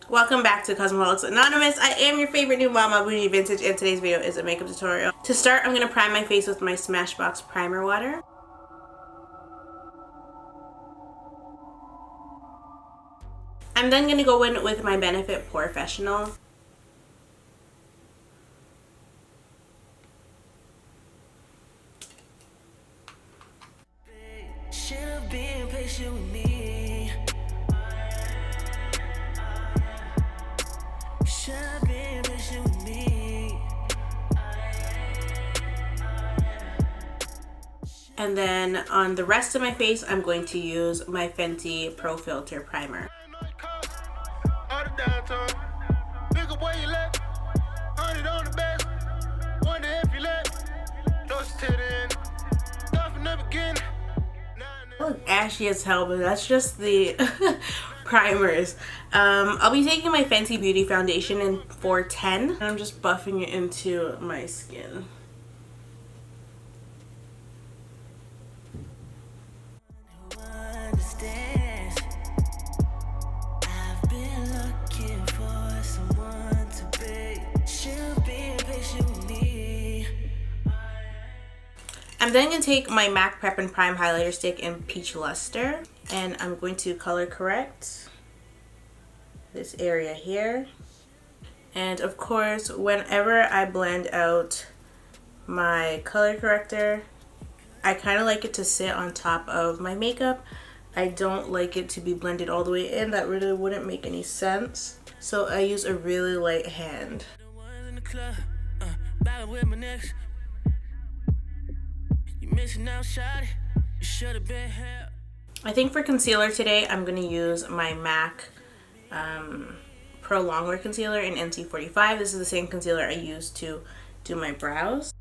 Welcome back to Cosmetics Anonymous. I am your favorite new mama, Bougie Vintage, and today's video is a makeup tutorial. To start, I'm going to prime my face with my Smashbox primer water. I'm then going to go in with my Benefit POREFESSIONAL. Should've been patient with me. Should've been patient with me. And then on the rest of my face, I'm going to use my FENTY Pro Filter Primer. I look ashy as hell, but that's just the primers. I'll be taking my Fenty Beauty Foundation in 410, and I'm just buffing it into my skin. I'm then going to take my MAC Prep and Prime highlighter stick in Peach Luster, and I'm going to color correct this area here. And of course, whenever I blend out my color corrector, I kind of like it to sit on top of my makeup. I don't like it to be blended all the way in. That really wouldn't make any sense. So I use a really light hand. I think for concealer today, I'm going to use my MAC Pro Longwear Concealer in NC45. This is the same concealer I use to do my brows.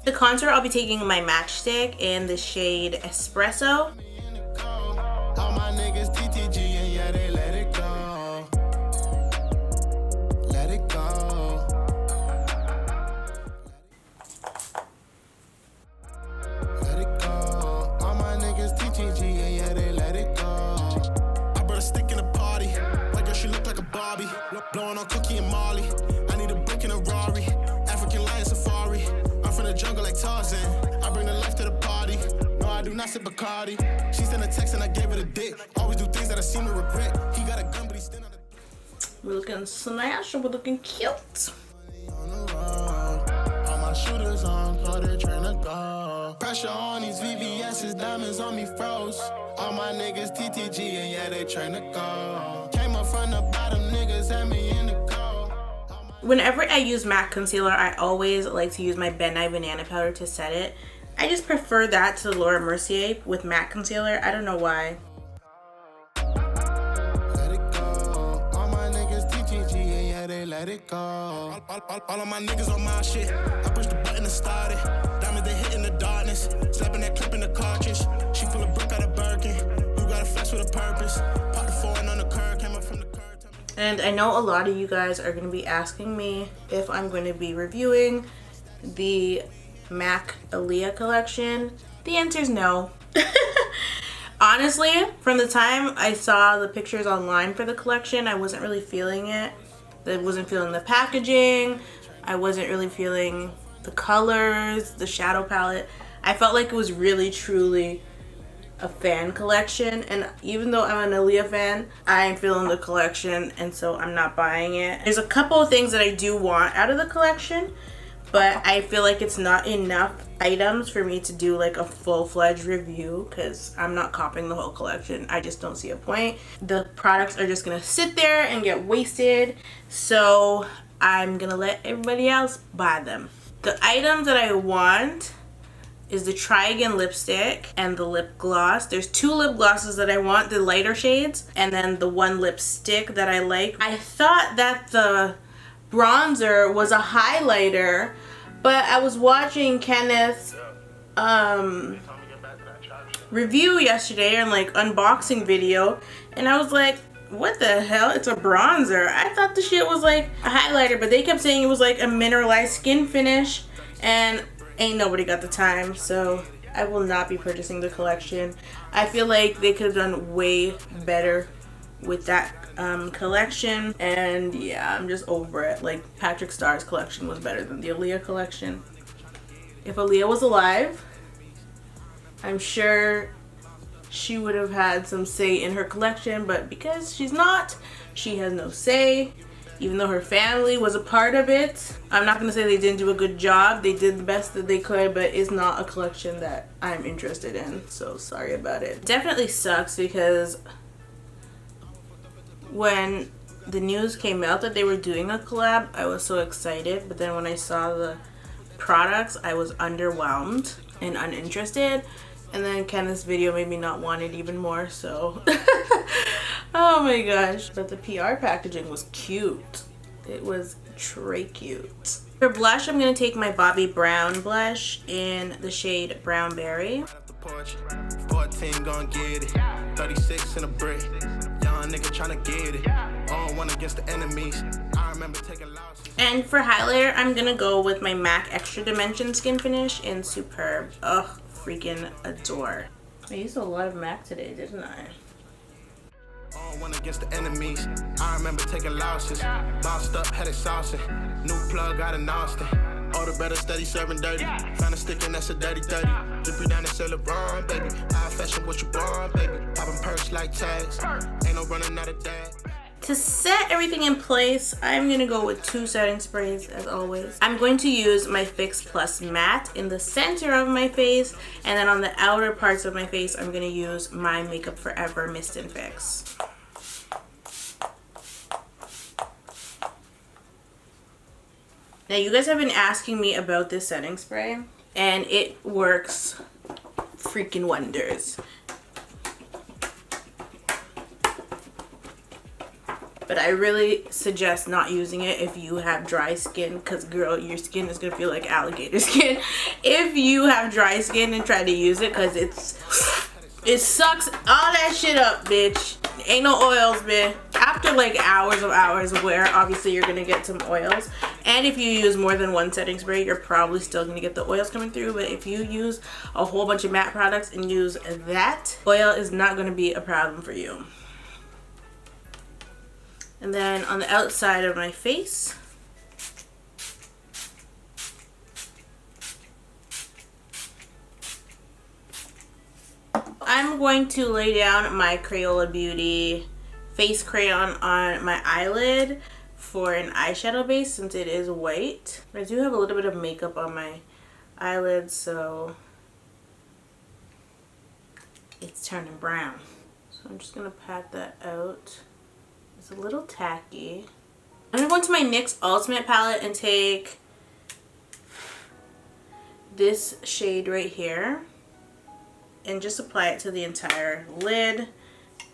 The contour, I'll be taking my matchstick in the shade Espresso. Blowing on Cookie and Molly. I need a brick and a Rari. African lion safari. I'm from the jungle like Tarzan. I bring the life to the party. No, I do not sip Bacardi. She sent a text and I gave it a dick. Always do things that I seem to regret. He got a gun, but he's still on the... We're looking smash, we're looking cute. All my shooters on, so they're trying to go. Pressure on these VVS's, diamonds on me froze. All my niggas TTG and yeah, they trying to go. Came up from the bottom, niggas had me in the cold. Whenever I use MAC concealer, I always like to use my Ben Nye Banana Powder to set it. I just prefer that to Laura Mercier with MAC concealer. I don't know why. Let it go. All my niggas TTG and yeah, they let it go. All of my niggas on my shit. I pushed the button and started. Diamonds they hit in the darkness. Slapping that clip in the cartridge. She pull a brick out of Birkin. You got a flex with a purpose. Pop the foreign on the curb. Came up from the curb. And I know a lot of you guys are going to be asking me if I'm going to be reviewing the MAC Aaliyah collection. The answer is no. Honestly, from the time I saw the pictures online for the collection, I wasn't really feeling it. I wasn't feeling the packaging. I wasn't really feeling the colors, the shadow palette. I felt like it was really truly a fan collection, and even though I'm an Aaliyah fan, I ain't feeling the collection, and so I'm not buying it. There's a couple of things that I do want out of the collection, but I feel like it's not enough items for me to do like a full-fledged review because I'm not copying the whole collection. I just don't see a point. The products are just gonna sit there and get wasted, so I'm gonna let everybody else buy them. The items that I want is the Try Again lipstick and the lip gloss. There's 2 lip glosses that I want, the lighter shades, and then the 1 lipstick that I like. I thought that the bronzer was a highlighter, but I was watching Kenneth's review yesterday and like unboxing video, and I was like, what the hell? It's a bronzer. I thought the shit was like a highlighter, but they kept saying it was like a mineralized skin finish, and ain't nobody got the time, so I will not be purchasing the collection. I feel like they could have done way better with that collection, and yeah, I'm just over it. Like, Patrick Starr's collection was better than the Aaliyah collection. If Aaliyah was alive, I'm sure she would have had some say in her collection, but because she's not, she has no say. Even though her family was a part of it, I'm not going to say they didn't do a good job. They did the best that they could, but it's not a collection that I'm interested in, so sorry about it. Definitely sucks because when the news came out that they were doing a collab, I was so excited, but then when I saw the products, I was underwhelmed and uninterested, and then Kenneth's video made me not want it even more, so oh my gosh. But the PR packaging was cute. It was tray cute. For blush, I'm going to take my Bobbi Brown blush in the shade Brown Berry. 14 gon' get it. 36 in a brick. Young nigga tryna get it. On one against the enemies. I remember taking losses. And for highlighter, I'm going to go with my MAC Extra Dimension Skin Finish in Superb. Ugh, freaking adore. I used a lot of MAC today, didn't I? On one against the enemies. I remember taking losses. Bossed up, had it saucing. New plug out in Austin. All the better steady serving dirty. Found a stick and that's a dirty 30. Drip you down and sell it wrong, baby. High fashion what you want, baby. Popping perks like tags. Ain't no running out of that. To set everything in place, I'm going to go with 2 setting sprays as always. I'm going to use my Fix Plus Matte in the center of my face, and then on the outer parts of my face, I'm going to use my Makeup Forever Mist and Fix. Now, you guys have been asking me about this setting spray, and it works freaking wonders. But I really suggest not using it if you have dry skin, because girl, your skin is gonna feel like alligator skin if you have dry skin and try to use it, because it sucks all that shit up, bitch. Ain't no oils, man. After like hours of wear, obviously you're gonna get some oils, and if you use more than 1 setting spray, you're probably still gonna get the oils coming through. But if you use a whole bunch of matte products and use that, oil is not gonna be a problem for you. And then on the outside of my face, I'm going to lay down my Crayola Beauty face crayon on my eyelid for an eyeshadow base since it is white. I do have a little bit of makeup on my eyelid, so it's turning brown. So I'm just going to pat that out. It's a little tacky. I'm going to go into my NYX Ultimate palette and take this shade right here and just apply it to the entire lid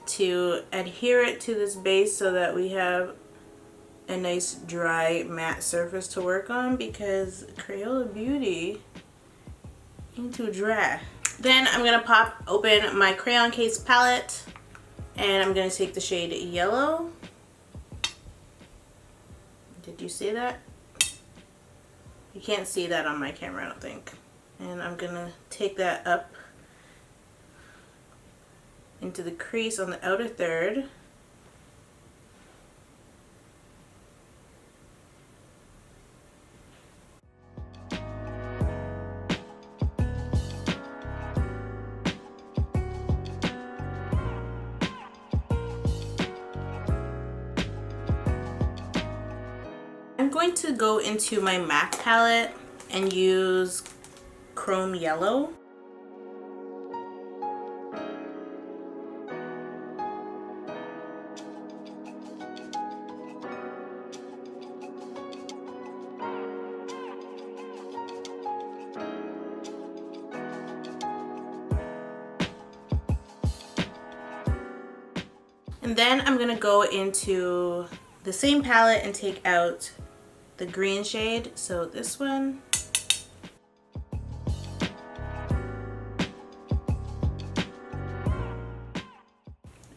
to adhere it to this base so that we have a nice dry matte surface to work on, because Crayola Beauty ain't too dry. Then I'm going to pop open my crayon case palette and I'm going to take the shade Yellow. Did you see that? You can't see that on my camera, I don't think. And I'm going to take that up into the crease on the outer third. I'm going to go into my MAC palette and use Chrome Yellow. And then I'm gonna go into the same palette and take out the green shade, so this one.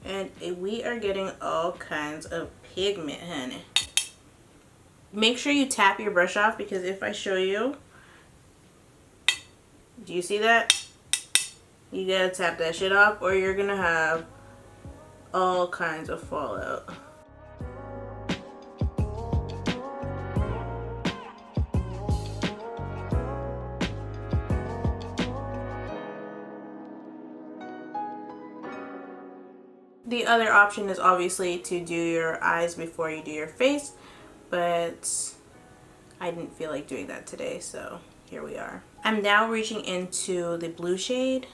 And we are getting all kinds of pigment, honey. Make sure you tap your brush off, because if I show you, do you see that? You gotta tap that shit off or you're gonna have all kinds of fallout. The other option is obviously to do your eyes before you do your face, but I didn't feel like doing that today, so here we are. I'm now reaching into the blue shade.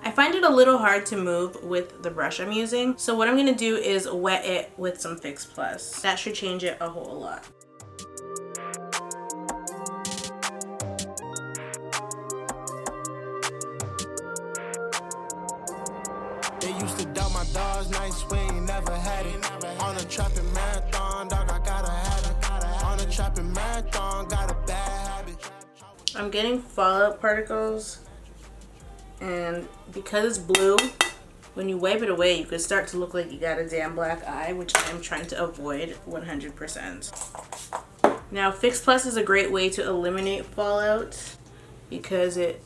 I find it a little hard to move with the brush I'm using, so what I'm going to do is wet it with some Fix Plus. That should change it a whole lot. They used to doubt my dogs, nice swing, never had it. On a trapping marathon, dog, I gotta have it. On a trapping marathon, got a bad habit. I'm getting fallout particles, and because it's blue, when you wipe it away, you could start to look like you got a damn black eye, which I'm trying to avoid 100%. Now, Fix Plus is a great way to eliminate fallout because it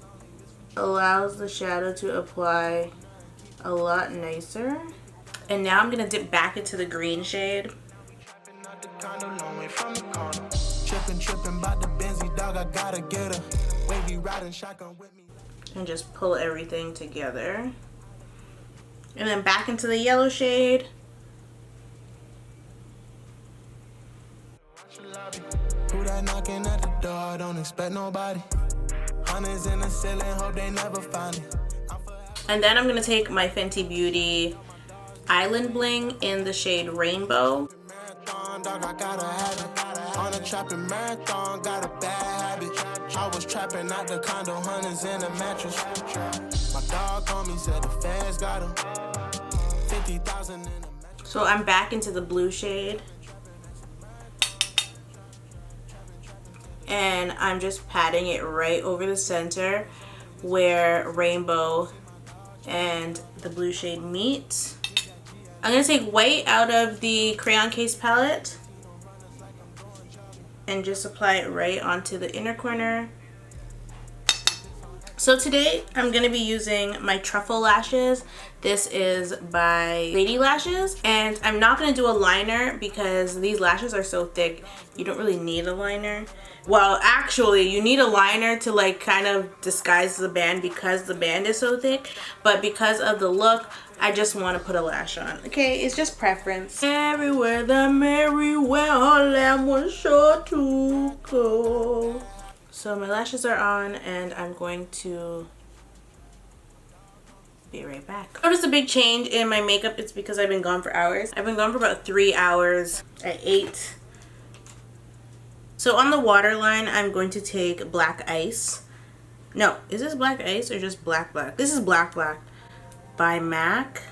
allows the shadow to apply a lot nicer. And now I'm gonna dip back into the green shade. And just pull everything together. And then back into the yellow shade. Who that knocking at the door? Don't expect nobody. Hunters in the ceiling, hope they never find it. And then I'm gonna take my Fenty Beauty Island Bling in the shade Rainbow. On a trapping marathon, got a bad habit. I was trapping out the condo, hunters in a mattress. My dog called me, said the fans got him. 50,000 in a mattress. So I'm back into the blue shade. And I'm just patting it right over the center where Rainbow and the blue shade meet. I'm going to take white out of the crayon case palette and just apply it right onto the inner corner. So today I'm going to be using my truffle lashes. This is by Lady Lashes, and I'm not going to do a liner because these lashes are so thick you don't really need a liner. Well, actually you need a liner to like kind of disguise the band because the band is so thick, but because of the look I just want to put a lash on. Okay, it's just preference. Everywhere the merry-where lamb was sure to go. So my lashes are on and I'm going to be right back. Notice a big change in my makeup. It's because I've been gone for hours. I've been gone for about 3 hours. I ate. So on the waterline, I'm going to take Black Ice. No, is this Black Ice or just Black Black? This is Black Black by MAC.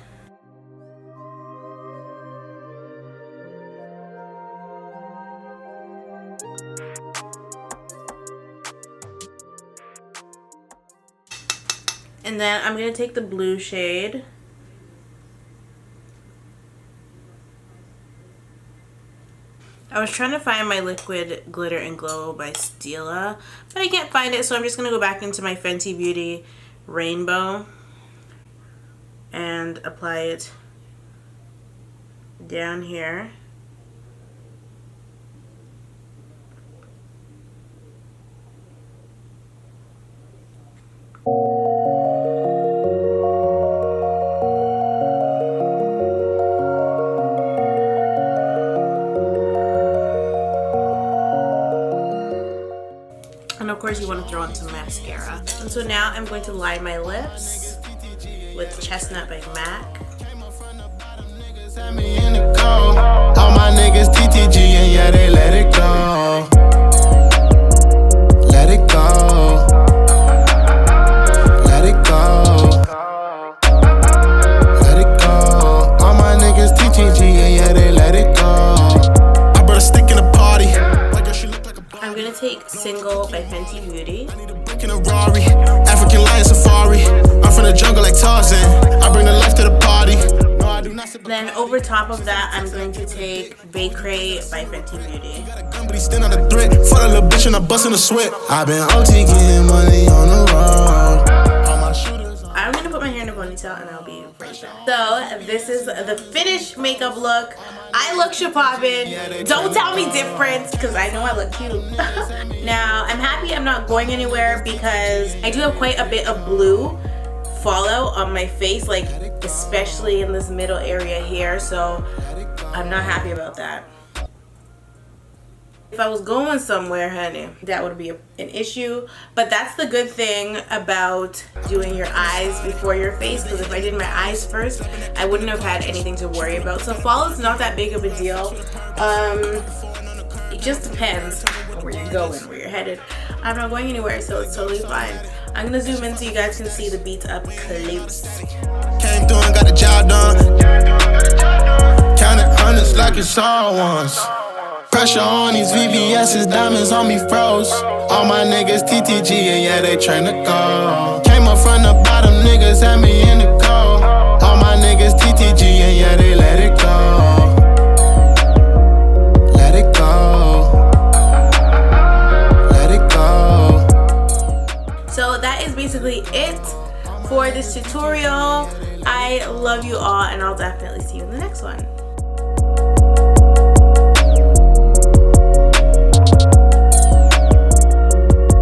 And then I'm going to take the blue shade I was trying to find my liquid glitter and glow by Stila, but I can't find it, so I'm just gonna go back into my Fenty Beauty Rainbow and apply it down here. And of course you want to throw on some mascara. And so now I'm going to line my lips with Chestnut by MAC. All my niggas TTG and yeah, they let it go. Let it go. Let it go. Let it go. All my niggas TTG and yeah, they let it go. I brought a stick in a party. I'm gonna take Single by Fenty Beauty. I need a brick in a Rari. African lion safari. I'm from the jungle like Tarzan. I bring the life to the party. No, I do not. Then over top of that, I'm going to take VAYCRAY by Fenty Beauty. But he stand on the threat. For the little bitch and I'm busting a sweat. I've been OT getting money on the road. All my shooters. I'm gonna put my hair in a ponytail and I'll be right back. So this is the finished makeup look. I look shapoppin'. Don't tell me different because I know I look cute. Now I'm happy I'm not going anywhere because I do have quite a bit of blue fallout on my face, like especially in this middle area here, so I'm not happy about that. If I was going somewhere, honey, that would be an issue. But that's the good thing about doing your eyes before your face, because if I did my eyes first, I wouldn't have had anything to worry about. So fallout's not that big of a deal. It just depends where you're going, where you're headed. I'm not going anywhere, so it's totally fine. I'm gonna zoom in so you guys can see the beats up close. Came through and got the job done. Counted hundreds like it's all ones. Pressure on these VVS's, diamonds on me froze. All my niggas TTG and yeah, they tryna go. Came up from the bottom, niggas had me in the cold. All my niggas TTG and yeah, they let it go. Let it go. Let it go. So that is basically it for this tutorial. I love you all and I'll definitely see you in the next one.